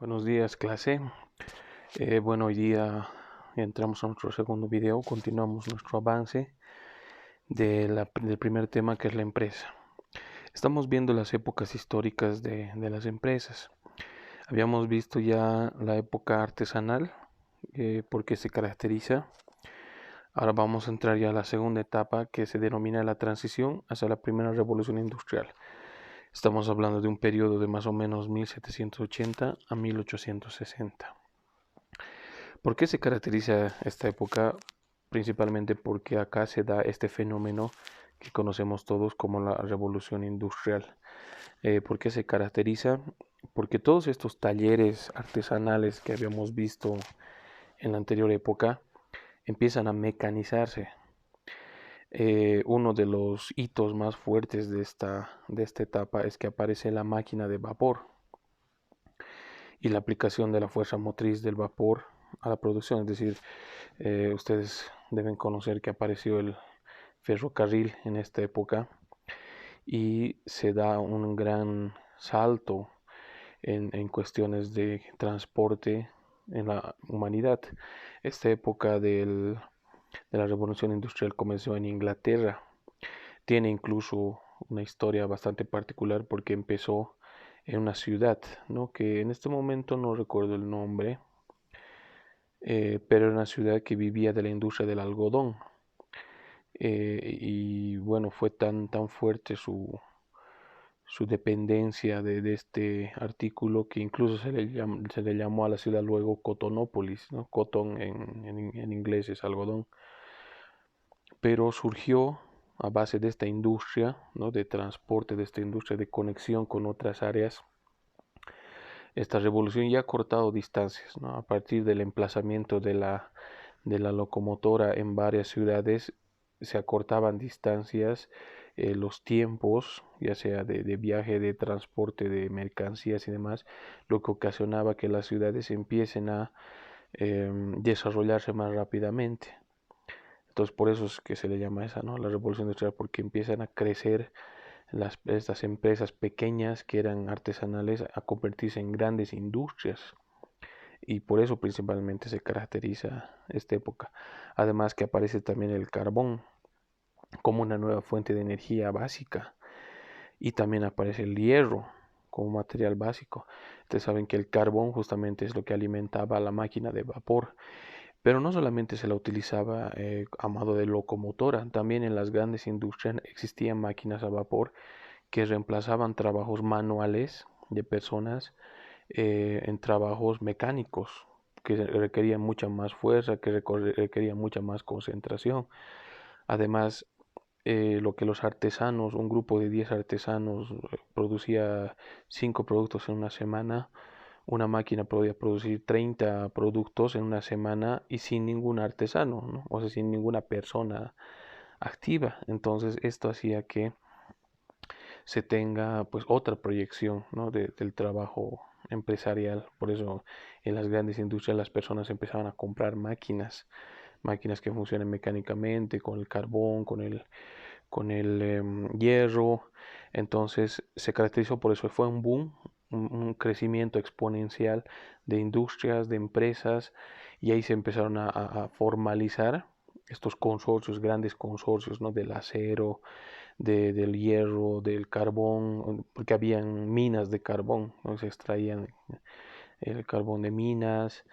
Buenos días, clase. Bueno, hoy día entramos a nuestro segundo video. Continuamos nuestro avance del primer tema, que es la empresa. Estamos viendo las épocas históricas de las empresas. Habíamos visto ya la época artesanal, porque se caracteriza. Ahora vamos a entrar ya a la segunda etapa, que se denomina la transición hacia la primera revolución industrial. Estamos hablando de un periodo de más o menos 1780 a 1860. ¿Por qué se caracteriza esta época? Principalmente porque acá se da este fenómeno que conocemos todos como la revolución industrial. ¿Por qué se caracteriza? Porque todos estos talleres artesanales que habíamos visto en la anterior época empiezan a mecanizarse. Uno de los hitos más fuertes de esta etapa es que aparece la máquina de vapor y la aplicación de la fuerza motriz del vapor a la producción. Es decir, ustedes deben conocer que apareció el ferrocarril en esta época y se da un gran salto en cuestiones de transporte en la humanidad. Esta época de la revolución industrial comenzó en Inglaterra. Tiene incluso una historia bastante particular porque empezó en una ciudad, ¿no? Que en este momento no recuerdo el nombre, pero era una ciudad que vivía de la industria del algodón. Y bueno, fue tan fuerte su dependencia de este artículo que incluso se le llamó a la ciudad luego Cotonópolis, ¿no? Cotton en inglés es algodón. Pero surgió a base de esta industria, ¿no? De transporte, de esta industria de conexión con otras áreas. Esta revolución ya ha cortado distancias, ¿no? A partir del emplazamiento de la locomotora en varias ciudades se acortaban distancias, los tiempos, ya sea de viaje, de transporte de mercancías y demás, lo que ocasionaba que las ciudades empiecen a desarrollarse más rápidamente. Entonces por eso es que se le llama esa, ¿no? La revolución industrial, porque empiezan a crecer estas empresas pequeñas que eran artesanales a convertirse en grandes industrias, y por eso principalmente se caracteriza esta época. Además que aparece también el carbón como una nueva fuente de energía básica, y también aparece el hierro como material básico. Ustedes saben que el carbón justamente es lo que alimentaba la máquina de vapor, pero no solamente se la utilizaba a modo de locomotora, también en las grandes industrias existían máquinas a vapor que reemplazaban trabajos manuales de personas en trabajos mecánicos que requerían mucha más fuerza, que requerían mucha más concentración. Además, lo que los artesanos, un grupo de 10 artesanos producía 5 productos en una semana, una máquina podía producir 30 productos en una semana y sin ningún artesano, ¿no? O sea, sin ninguna persona activa. Entonces, esto hacía que se tenga pues otra proyección, ¿no? del trabajo empresarial. Por eso en las grandes industrias las personas empezaban a comprar máquinas que funcionen mecánicamente, con el carbón, con el hierro. Entonces se caracterizó por eso, fue un boom, un crecimiento exponencial de industrias, de empresas, y ahí se empezaron a formalizar estos consorcios, grandes consorcios, ¿no? Del acero, del hierro, del carbón, porque habían minas de carbón, ¿no? Se extraían el carbón de minas,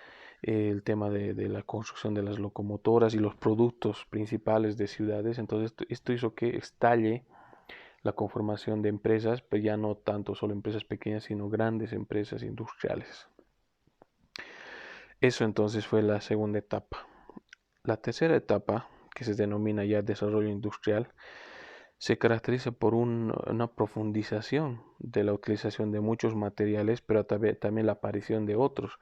el tema de la construcción de las locomotoras y los productos principales de ciudades. Entonces esto hizo que estalle la conformación de empresas, pero ya no tanto solo empresas pequeñas, sino grandes empresas industriales. Eso entonces fue la segunda etapa. La tercera etapa, que se denomina ya desarrollo industrial, se caracteriza por una profundización de la utilización de muchos materiales, pero también la aparición de otros.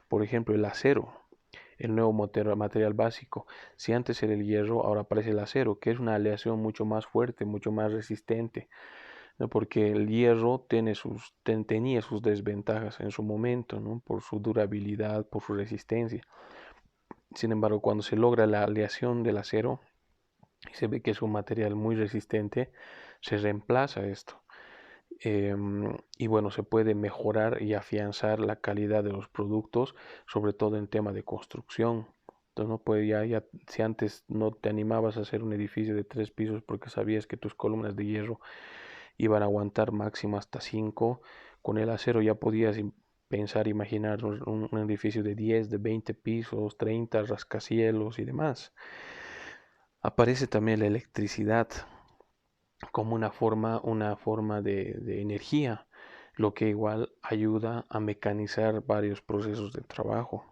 Por ejemplo, el acero, el nuevo material básico. Si antes era el hierro, ahora aparece el acero, que es una aleación mucho más fuerte, mucho más resistente, ¿no? Porque el hierro tenía sus desventajas en su momento, ¿no? Por su durabilidad, por su resistencia. Sin embargo, cuando se logra la aleación del acero y se ve que es un material muy resistente, se reemplaza esto. Y bueno, se puede mejorar y afianzar la calidad de los productos, sobre todo en tema de construcción. Entonces, no puede si antes no te animabas a hacer un edificio de 3 pisos porque sabías que tus columnas de hierro iban a aguantar máximo hasta 5, con el acero ya podías pensar, imaginar un edificio de 10, de 20 pisos, 30 rascacielos y demás. Aparece también la electricidad como una forma de energía, lo que igual ayuda a mecanizar varios procesos de trabajo.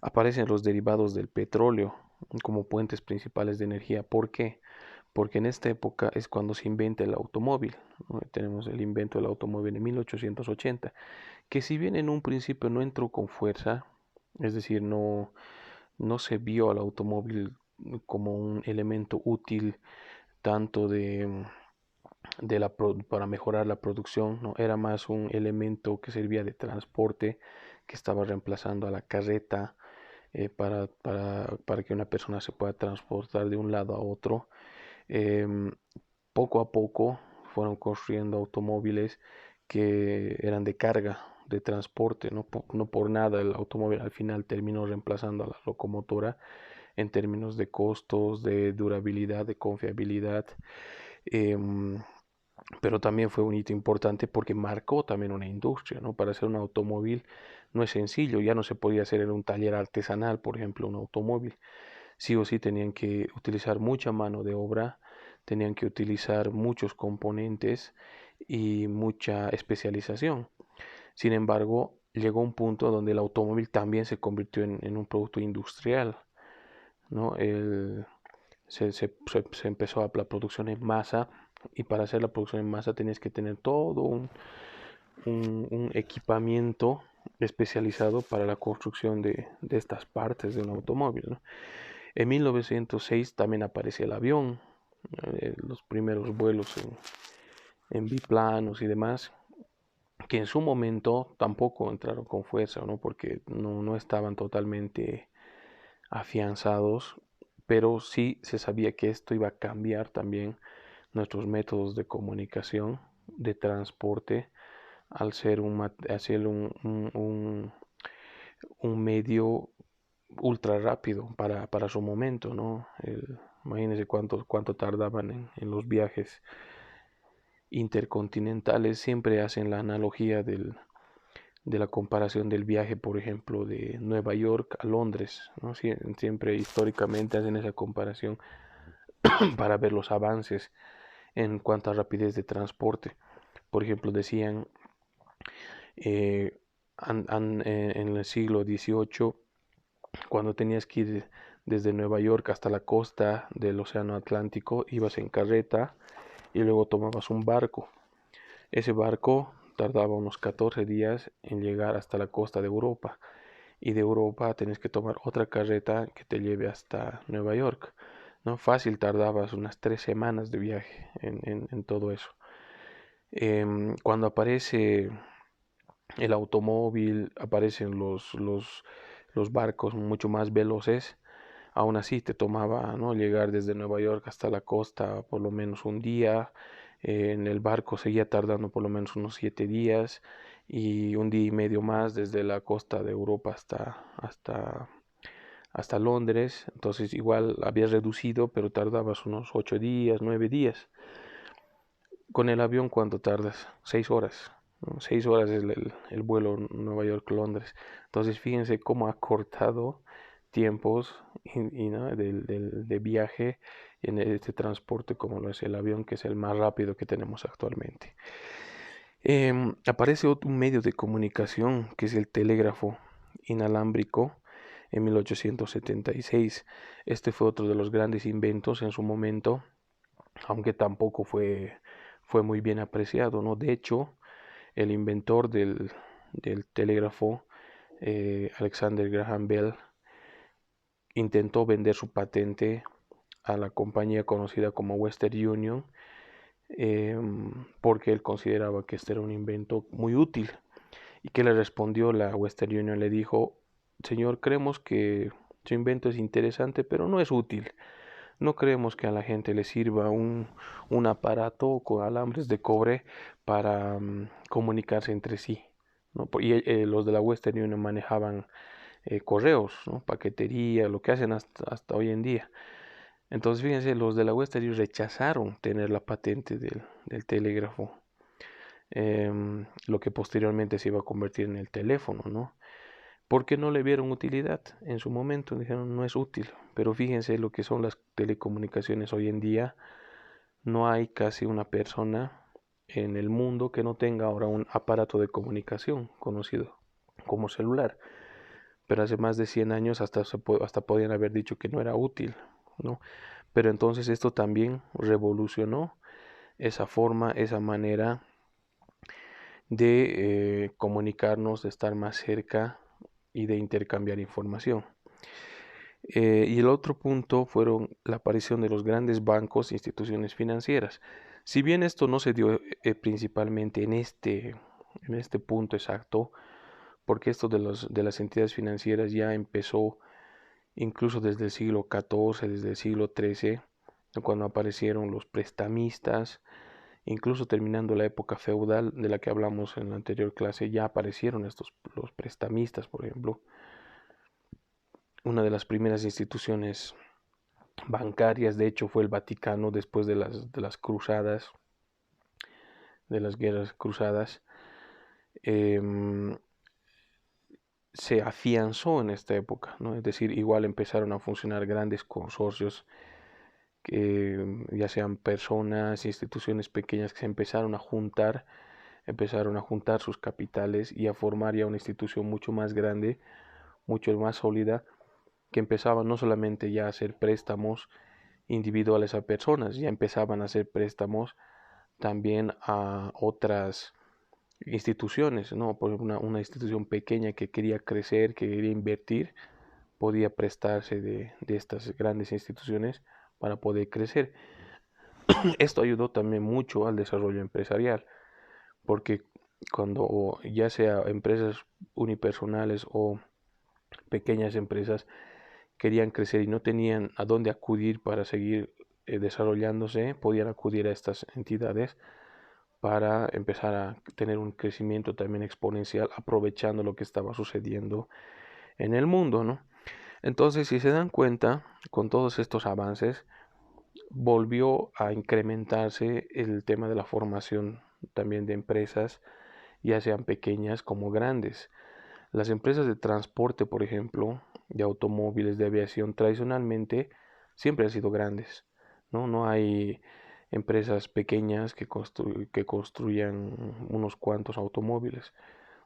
Aparecen los derivados del petróleo como puentes principales de energía. ¿Por qué? Porque en esta época es cuando se inventa el automóvil, ¿no? Tenemos el invento del automóvil en 1880, que si bien en un principio no entró con fuerza, es decir, no se vio al automóvil como un elemento útil tanto para mejorar la producción, ¿no? Era más un elemento que servía de transporte, que estaba reemplazando a la carreta, para que una persona se pueda transportar de un lado a otro. Em, Poco a poco fueron construyendo automóviles que eran de carga, de transporte, no por nada el automóvil al final terminó reemplazando a la locomotora en términos de costos, de durabilidad, de confiabilidad. em, pero también fue un hito importante porque marcó también una industria, ¿no? Para hacer un automóvil no es sencillo, ya no se podía hacer en un taller artesanal, por ejemplo, un automóvil. Sí o sí tenían que utilizar mucha mano de obra, tenían que utilizar muchos componentes y mucha especialización. Sin embargo, llegó un punto donde el automóvil también se convirtió en un producto industrial, ¿no? Se empezó la producción en masa, y para hacer la producción en masa tenías que tener todo un equipamiento especializado para la construcción de estas partes de un automóvil, ¿no? En 1906 también aparece el avión, los primeros vuelos en biplanos y demás, que en su momento tampoco entraron con fuerza, ¿no? Porque no estaban totalmente afianzados, pero sí se sabía que esto iba a cambiar también nuestros métodos de comunicación, de transporte, al ser un medio ultra rápido para su momento, ¿no? Imagínense cuánto tardaban en los viajes intercontinentales. Siempre hacen la analogía de la comparación del viaje, por ejemplo, de Nueva York a Londres, ¿no? Siempre históricamente hacen esa comparación para ver los avances en cuanto a rapidez de transporte. Por ejemplo, decían, eh, en el siglo XVIII, cuando tenías que ir desde Nueva York hasta la costa del Océano Atlántico, ibas en carreta y luego tomabas un barco. Ese barco tardaba unos 14 días en llegar hasta la costa de Europa, y de Europa tenés que tomar otra carreta que te lleve hasta Nueva York, ¿no? Fácil tardabas unas 3 semanas de viaje en todo eso. Cuando aparece el automóvil, aparecen los barcos mucho más veloces. Aún así te tomaba, ¿no?, llegar desde Nueva York hasta la costa por lo menos un día. En el barco seguía tardando por lo menos unos 7 días, y un día y medio más desde la costa de Europa hasta Londres. Entonces igual había reducido, pero tardabas unos 8 días, 9 días. Con el avión, ¿cuánto tardas? 6 horas, ¿no? 6 horas es el vuelo Nueva York-Londres. Entonces fíjense cómo ha cortado tiempos ¿no?, de viaje en este transporte como lo es el avión, que es el más rápido que tenemos actualmente. Aparece otro medio de comunicación que es el telégrafo inalámbrico en 1876. Este fue otro de los grandes inventos en su momento, aunque tampoco fue muy bien apreciado, ¿no? De hecho, el inventor del telégrafo, Alexander Graham Bell, intentó vender su patente a la compañía conocida como Western Union, porque él consideraba que este era un invento muy útil. ¿Y qué le respondió la Western Union? Le dijo: señor, creemos que su invento es interesante, pero no es útil. No creemos que a la gente le sirva un aparato con alambres de cobre para comunicarse entre sí, ¿no? Y los de la Western Union manejaban correos, ¿no? Paquetería, lo que hacen hasta hoy en día. Entonces, fíjense, los de la Western Union rechazaron tener la patente del telégrafo, lo que posteriormente se iba a convertir en el teléfono, ¿no? Porque no le vieron utilidad en su momento, dijeron no es útil. Pero fíjense lo que son las telecomunicaciones hoy en día. No hay casi una persona en el mundo que no tenga ahora un aparato de comunicación conocido como celular. Pero hace más de 100 años hasta podían haber dicho que no era útil, ¿no? Pero entonces esto también revolucionó esa forma, esa manera de comunicarnos, de estar más cerca y de intercambiar información. Y el otro punto fueron la aparición de los grandes bancos e instituciones financieras. Si bien esto no se dio principalmente en este punto exacto, porque esto de las entidades financieras ya empezó incluso desde el siglo XIV, desde el siglo XIII, cuando aparecieron los prestamistas, incluso terminando la época feudal de la que hablamos en la anterior clase, ya aparecieron los prestamistas, por ejemplo. Una de las primeras instituciones bancarias, de hecho, fue el Vaticano después de las cruzadas, de las guerras cruzadas. Se afianzó en esta época, ¿no? Es decir, igual empezaron a funcionar grandes consorcios, que ya sean personas, instituciones pequeñas que se empezaron a juntar sus capitales y a formar ya una institución mucho más grande, mucho más sólida, que empezaba no solamente ya a hacer préstamos individuales a personas, ya empezaban a hacer préstamos también a otras instituciones, ¿no? Por ejemplo, una institución pequeña que quería crecer, que quería invertir, podía prestarse de estas grandes instituciones para poder crecer. Esto ayudó también mucho al desarrollo empresarial, porque cuando ya sea empresas unipersonales o pequeñas empresas querían crecer y no tenían a dónde acudir para seguir desarrollándose, podían acudir a estas entidades para empezar a tener un crecimiento también exponencial, aprovechando lo que estaba sucediendo en el mundo, ¿no? Entonces, si se dan cuenta, con todos estos avances, volvió a incrementarse el tema de la formación también de empresas, ya sean pequeñas como grandes. Las empresas de transporte, por ejemplo, de automóviles, de aviación, tradicionalmente siempre han sido grandes, ¿no? No hay empresas pequeñas que construyan unos cuantos automóviles.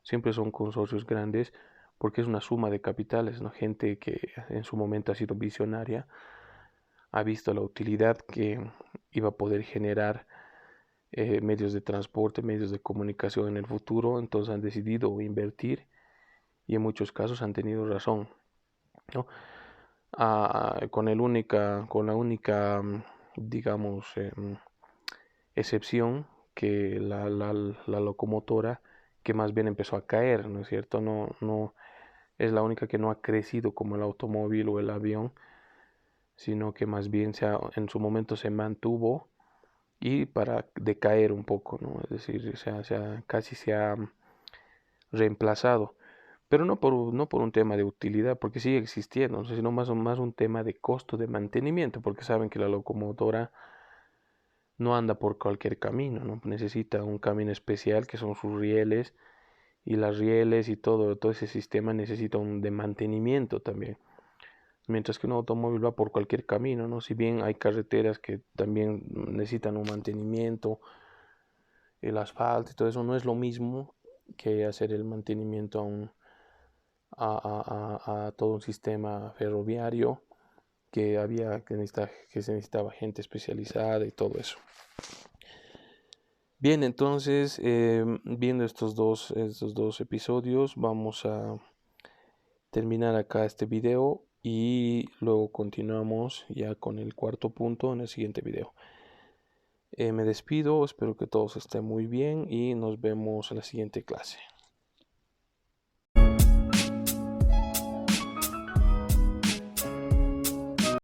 Siempre son consorcios grandes porque es una suma de capitales, ¿no? Gente que en su momento ha sido visionaria, ha visto la utilidad que iba a poder generar medios de transporte, medios de comunicación en el futuro, entonces han decidido invertir y en muchos casos han tenido razón, ¿no? Con la única, digamos, excepción que la locomotora que más bien empezó a caer, ¿no es cierto? No es la única que no ha crecido como el automóvil o el avión, sino que más bien en su momento se mantuvo y para decaer un poco, ¿no? Es decir, casi se ha reemplazado, pero no por un tema de utilidad, porque sigue existiendo, ¿no? Sino más un tema de costo de mantenimiento, porque saben que la locomotora no anda por cualquier camino, ¿no? Necesita un camino especial que son sus rieles y las rieles y todo ese sistema necesita un de mantenimiento también. Mientras que un automóvil va por cualquier camino, ¿no? Si bien hay carreteras que también necesitan un mantenimiento, el asfalto y todo eso no es lo mismo que hacer el mantenimiento a todo un sistema ferroviario que se necesitaba gente especializada y todo eso. Bien, entonces, viendo estos dos episodios, vamos a terminar acá este video y luego continuamos ya con el cuarto punto en el siguiente video. Me despido, espero que todos estén muy bien y nos vemos en la siguiente clase.